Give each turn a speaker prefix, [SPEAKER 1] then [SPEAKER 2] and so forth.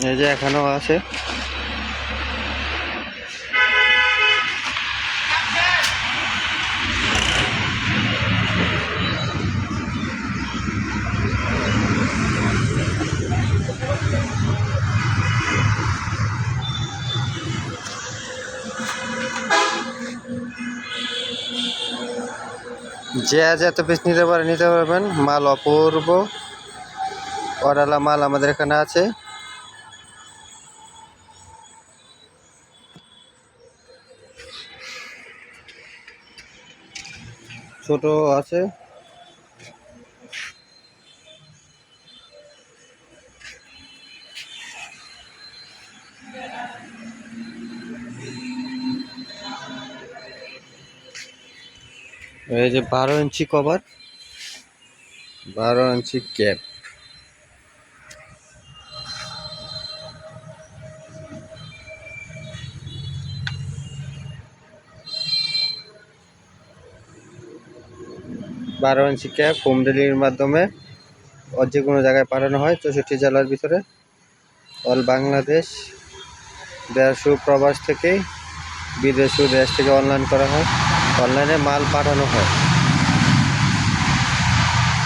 [SPEAKER 1] এই যে এখানেও আছে। যে আজ এত পিস নিতে পারবেন। মাল অপূর্ব অডালা মাল আমাদের এখানে আছে। ছোট আছে, এই যে 12 ইঞ্চি কভার, 12 ইঞ্চি ক্যাপ। বারো ইঞ্চি ক্যাপ হোম ডেলিভারির মাধ্যমে যে কোনো জায়গায় পাঠানো হয় 64 জেলার ভিতরে। অল বাংলাদেশ, দেশ ও প্রবাস থেকে, বিদেশ ও দেশ থেকে অনলাইন করা হয়, অনলাইনে মাল পাঠানো হয়।